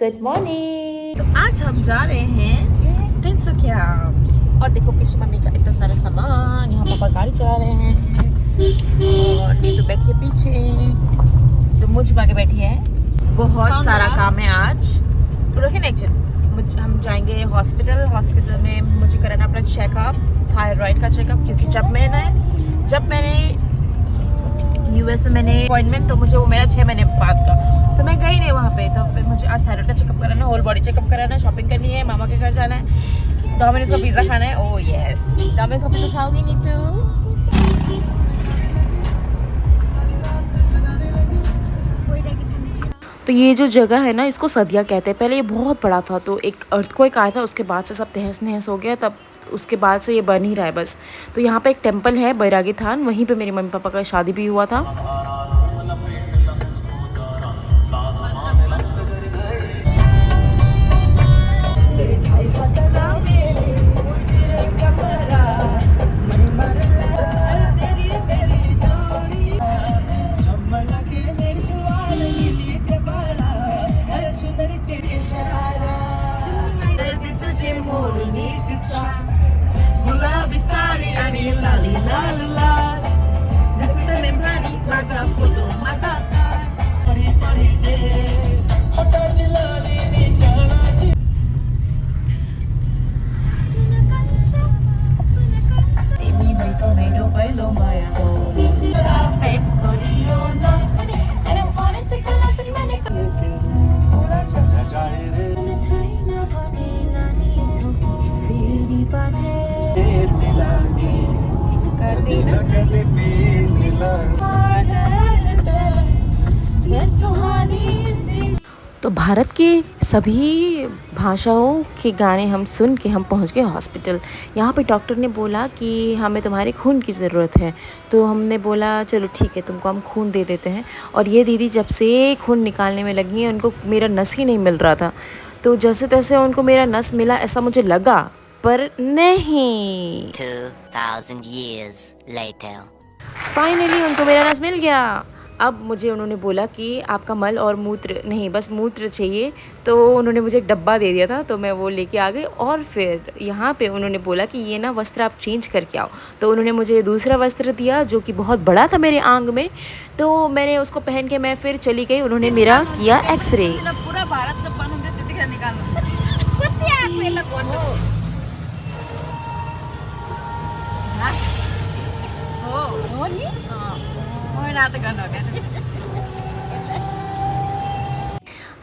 Good morning. तो आज हम जा रहे हैं तिनसुकिया और देखो पीछे मम्मी का इतना सारा सामान, यहाँ पापा गाड़ी चला रहे हैं और नीतू बैठी है पीछे जो मुझ आगे बैठी है। बहुत सारा काम है आज। हम जाएंगे हॉस्पिटल में मुझे कराना अपना चेकअप, थायराइड का चेकअप, क्योंकि जब मैंने यूएस में मैंने अपॉइंटमेंट तो मुझे वो मेरा 6 महीने बाद का, तो मैं गई नहीं वहाँ पे। तो फिर मुझे आज थायराइड का चेकअप कराना है, होल बॉडी चेकअप कराना है, शॉपिंग करनी है, मामा के घर जाना है, डोमिनोज का पिज़्ज़ा खाना है। ओह यस, डोमिनोज का पिज़्ज़ा खाओगी नीतू? तो ये जो जगह है ना, इसको सदिया कहते हैं। पहले ये बहुत बड़ा था, तो एक अर्थक्वेक आया था, उसके बाद से सब तहस नहस हो गया, तब उसके बाद से ये बन ही रहा है बस। तो यहाँ पे एक टेंपल है बैरागी थान, वहीं पे मेरी मम्मी पापा का शादी भी हुआ था। तो भारत के सभी भाषाओं के गाने हम सुन के हम पहुंच गए हॉस्पिटल। यहाँ पे डॉक्टर ने बोला कि हमें तुम्हारे खून की ज़रूरत है, तो हमने बोला चलो ठीक है, तुमको हम खून दे देते हैं। और ये दीदी जब से खून निकालने में लगी हैं, उनको मेरा नस ही नहीं मिल रहा था, तो जैसे तैसे उनको मेरा नस मिला ऐसा मुझे लगा, पर नहीं। 2000 years later. फाइनली उनको मेरा नस मिल गया। अब मुझे उन्होंने बोला कि आपका मल और मूत्र नहीं, बस मूत्र चाहिए, तो उन्होंने मुझे एक डब्बा दे दिया था, तो मैं वो लेके आ गई। और फिर यहाँ पे उन्होंने बोला कि ये ना वस्त्र आप चेंज करके आओ, तो उन्होंने मुझे दूसरा वस्त्र दिया जो कि बहुत बड़ा था मेरे आंग में, तो मैंने उसको पहन के मैं फिर चली गई। उन्होंने मेरा किया एक्सरे। पूरा भारत जब बनूंगे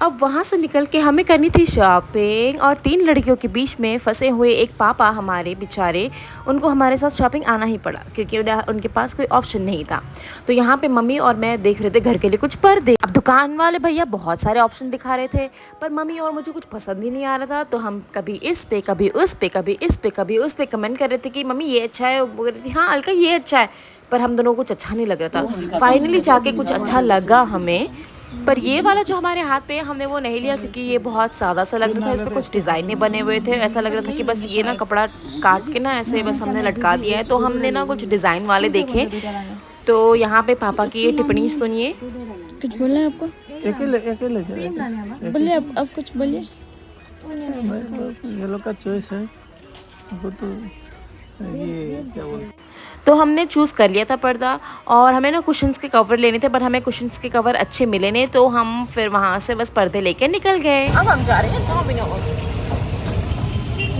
अब वहाँ से निकल के हमें करनी थी शॉपिंग, और 3 लड़कियों के बीच में फंसे हुए एक पापा हमारे बेचारे, उनको हमारे साथ शॉपिंग आना ही पड़ा क्योंकि उनके पास कोई ऑप्शन नहीं था। तो यहाँ पे मम्मी और मैं देख रहे थे घर के लिए कुछ पर्दे। अब दुकान वाले भैया बहुत सारे ऑप्शन दिखा रहे थे, पर मम्मी और मुझे कुछ पसंद ही नहीं आ रहा था। तो हम कभी इस पे, कभी उस पे, कभी इस पे, कभी उस पे कमेंट कर रहे थे कि मम्मी ये अच्छा है, वो बोल रही थी हाँ अलका ये अच्छा है, पर हम दोनों को कुछ अच्छा नहीं लग रहा था। फाइनली जाके कुछ अच्छा लगा हमें, पर ये वाला जो हमारे हाथ पे हमने वो नहीं लिया क्योंकि ये बहुत सादा सा लग रहा था, इस पर कुछ डिज़ाइन नहीं बने हुए थे। ऐसा लग रहा था कि बस ये ना कपड़ा काट के ना ऐसे बस हमने लटका दिया है। तो हमने ना कुछ डिज़ाइन वाले देखे। तो यहाँ पे पापा की ये टिप्पणी सुनिए। कुछ बोलना है आपको? बोलिए, अब कुछ बोलिए। ये लोग का चॉइस है, वो तो ये क्या बोलते, तो हमने चूज़ कर लिया था पर्दा, और हमें ना कुशन्स के कवर लेने थे, पर हमें कुशन्स के कवर अच्छे मिले नहीं, तो हम फिर वहाँ से बस पर्दे लेके निकल गए। अब हम जा रहे हैं डोमिनोज।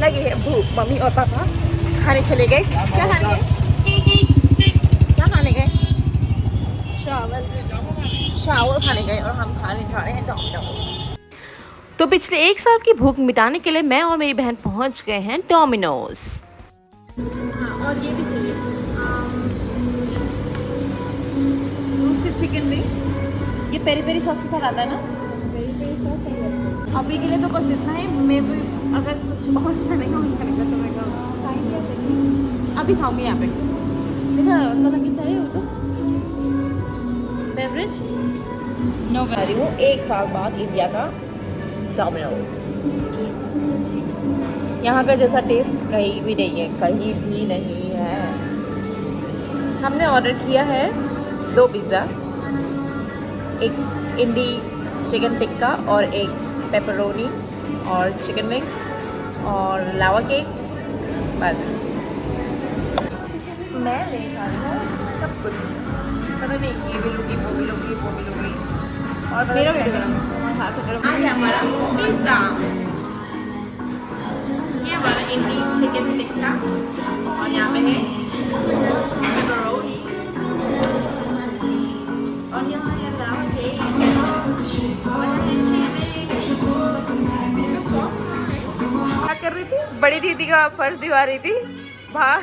लगी है भूख, मम्मी और पापा खाने चले गए। क्या खाने गए? क्या खाने गए? चावल खाने गए, और हम खाने जा रहे हैं डोमिनोज। तो पिछले 1 साल की भूख मिटाने के लिए मैं और मेरी बहन पहुँच गए हैं डोमिनोज। और ये भी चाहिए चिकन विंग्स, ये पेरी पेरी सॉस के साथ आता है ना? अभी के लिए तो बस इतना ही। मैं भी अगर कुछ और खानेगा तो मैं खाऊंगी, अभी खाऊंगी यहाँ पे। देखा तो कि चाहिए तो बेवरेज नो वैल्यू। 1 साल बाद इंडिया का डोमिनोज। यहाँ का जैसा टेस्ट कहीं भी नहीं है, कहीं भी नहीं है। हमने ऑर्डर किया है 2 पिज़्ज़ा, एक इंडी चिकन टिक्का और एक पेपरोनी और चिकन मिक्स और लावा केक। बस मैं ले जा रही हूँ सब कुछ, पता नहीं ये भी लूँगी, वो भी लूँगी, वो भी लूँगी। और मेरा वीडियो आज हमारा पिज़्ज़ा, ये हमारा इंडी चिकन टिक्का और यहाँ पे है पेपरोनी और यहाँ है लावा केक और यहाँ है चिकन। इसका सॉस क्या कर रही थी? बड़ी दीदी का फर्श दिवा रही थी, बाहर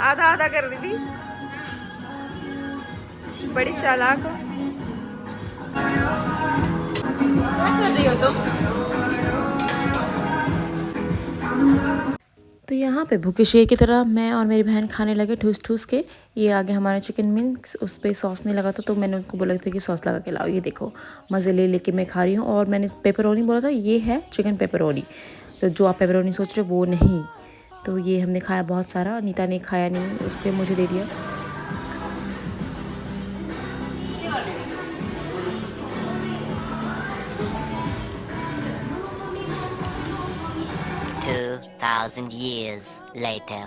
आधा आधा कर रही थी, बड़ी चालाक हो। क्या कर रही हो तुम? तो यहाँ पे भूखे शेर की तरह मैं और मेरी बहन खाने लगे ठूस ठूस के। ये आगे हमारा चिकन मिक्स, उस पर सॉस नहीं लगा था तो मैंने उनको बोला था कि सॉस लगा के लाओ। ये देखो मज़े ले लेके मैं खा रही हूँ। और मैंने पेपरोनी बोला था, ये है चिकन पेपरोनी, तो जो आप पेपरोनी सोच रहे हो वो नहीं। तो ये हमने खाया बहुत सारा, नीता ने खाया नहीं, उसने मुझे दे दिया। $2,000 years later.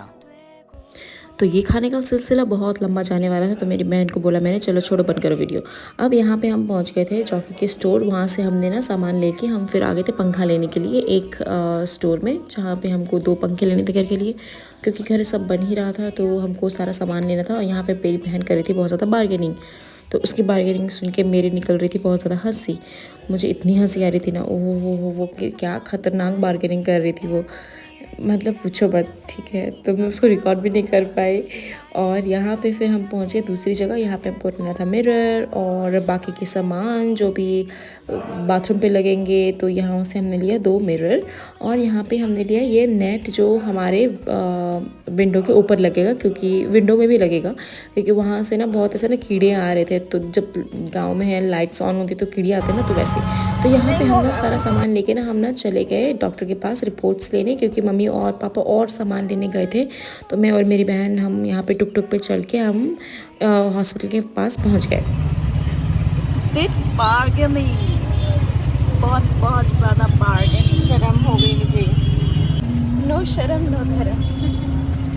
तो ये खाने का सिलसिला बहुत लंबा जाने वाला था, तो मेरी बहन को बोला मैंने, चलो छोड़ो बंद करो वीडियो। अब यहाँ पे हम पहुँच गए थे जॉकी के स्टोर। वहाँ से हमने ना सामान लेके हम फिर आ गए थे पंखा लेने के लिए एक स्टोर में, जहाँ पे हमको 2 पंखे लेने थे घर के लिए, क्योंकि घर सब बन ही रहा था तो हमको सारा सामान लेना था। और यहाँ पे मेरी बहन कर रही थी बहुत ज़्यादा बार्गेनिंग, तो उसकी बार्गेनिंग सुन के मेरी निकल रही थी बहुत ज़्यादा हंसी। मुझे इतनी हंसी आ रही थी ना, ओहो हो वो क्या ख़तरनाक बार्गेनिंग कर रही थी वो, मतलब पूछो मत, ठीक है। तो मैं उसको रिकॉर्ड भी नहीं कर पाई। और यहाँ पे फिर हम पहुँच गए दूसरी जगह। यहाँ पे हमको लेना था मिरर और बाकी के सामान जो भी बाथरूम पे लगेंगे। तो यहाँ से हमने लिया 2 मिरर और यहाँ पे हमने लिया ये नेट जो हमारे विंडो के ऊपर लगेगा, क्योंकि विंडो में भी लगेगा, क्योंकि वहाँ से ना बहुत ऐसे ना कीड़े आ रहे थे। तो जब गाँव में है लाइट्स ऑन होती तो कीड़े आते ना, तो वैसे। तो यहाँ पे हम ना सारा सामान लेके ना हम ना चले गए डॉक्टर के पास रिपोर्ट्स लेने, क्योंकि मम्मी और पापा और सामान लेने गए थे। तो मैं और मेरी बहन हम यहाँ पे टुक टुक पे चल के हम हॉस्पिटल के पास पहुँच गए। बहुत ज़्यादा बार्गेनिंग, शर्म हो गई मुझे, नो शर्म नो धर्म।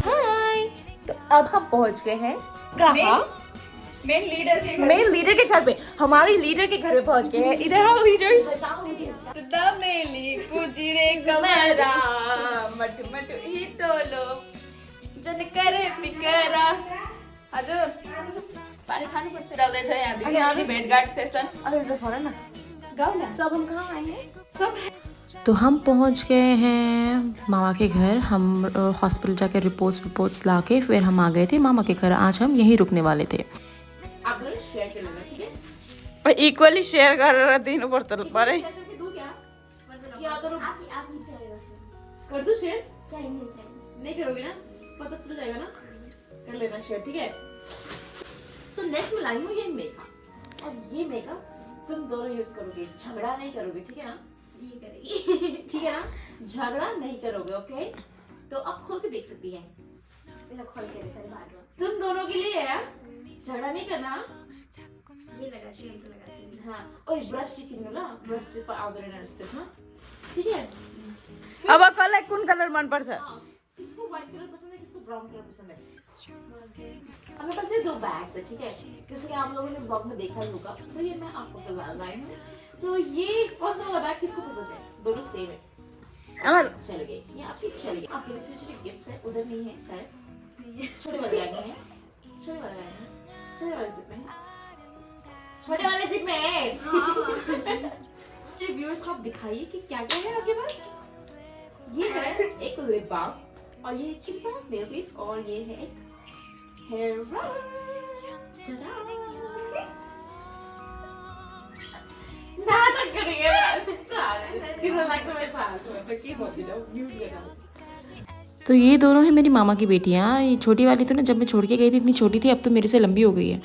हाय, तो अब हम पहुँच गए हैं कहाँ? मेन लीडर के घर पे, हमारे लीडर के घर पे पहुंच गए हैं। इधर आओ लीडर्स। तमेली पूजी रे कमरा मट मट ही टोलो जन करे फिकरा। आजो पानी खाने को चल दे जाए आदि। यहाँ भी भेंट घाट सेशन। अरे तो थोड़ा ना गाओ ना। सब हम कहाँ आए हैं? सब तो हम पहुंच गए हैं मामा के घर। हम हॉस्पिटल जाके रिपोर्ट्स ला के फिर हम आ गए थे मामा के घर। आज हम यहीं रुकने वाले थे। आप दोनों शेयर कर लेना, ठीक है? और इक्वली शेयर कर रहा तीनों पर चल पा रहे। क्या करूं? कर दूं शेयर? नहीं करोगे ना? पता चल जाएगा ना? कर लेना शेयर, ठीक है? सो नेक्स्ट मैं लाई हूँ ये मेकअप, और ये मेकअप तुम दोनों यूज करोगे, झगड़ा नहीं करोगे, ठीक है ना? ये करेगी, ठीक है ना? झगड़ा नहीं करोगे, ओके? तो अब खोल के देख सकती है। खोल के तुम दोनों के लिए है, झगड़ा नहीं करना। ये लगाती है, तो लगाती है। हाँ, ओए ब्रश किन ना, ब्रश से पाउडर नरस्ते ना, ठीक है? अब कलर कौन कलर मन पर्छ? किसको व्हाइट कलर पसंद है, किसको ब्राउन कलर पसंद है? हमें पास ये 2 बैग्स है, ठीक है? जैसे कि आप लोगों ने ब्लॉग में देखा होगा, तो ये मैं आपको लाई हूँ। तो ये कौन सा वाला बैग किसको पसंद है? दोनों सेम है। अमर चल गए, ये आपकी चल गई। आपके लिए छोटे-छोटे गिफ्ट्स है, उधर नहीं है शायद। छोटे वाले बैग में है, छोटे वाले बैग में, छोटे वाले जिप में, छोटे वाले जिप में। मेरे व्यूअर्स को आप दिखाइए कि क्या-क्या है आपके पास। ये है एक लिप बाम और ये चिप्स है नेल क्लिप और ये है एक हेयर ब्रश। ना तक करिए तो ये दोनों है मेरी मामा की बेटियाँ। ये छोटी वाली तो ना जब मैं छोड़ के गई थी इतनी छोटी थी, अब तो मेरे से लंबी हो गई है।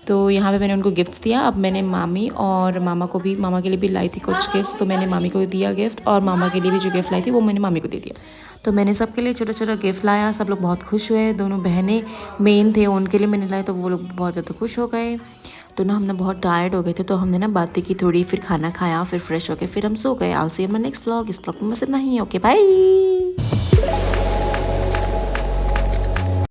तो यहाँ पे मैंने उनको गिफ्ट्स दिया। अब मैंने मामी और मामा को भी, मामा के लिए भी लाई थी कुछ गिफ्ट्स, तो मैंने मामी को दिया गिफ्ट, और मामा के लिए भी जो गिफ्ट लाई थी वो मैंने मामी को दे दिया। तो मैंने सबके लिए छोटा छोटा गिफ्ट लाया, सब लोग बहुत खुश हुए। दोनों बहनें मेन थे, उनके लिए मैंने लाया तो वो लोग बहुत ज़्यादा खुश हो गए। तो ना हम ना बहुत टायर्ड हो गए थे, तो हमने ना बातें की थोड़ी, फिर खाना खाया, फिर फ्रेश होके फिर हम सो गए। I will see you in my next vlog. इस व्लॉग में बस इतना ही। Okay bye.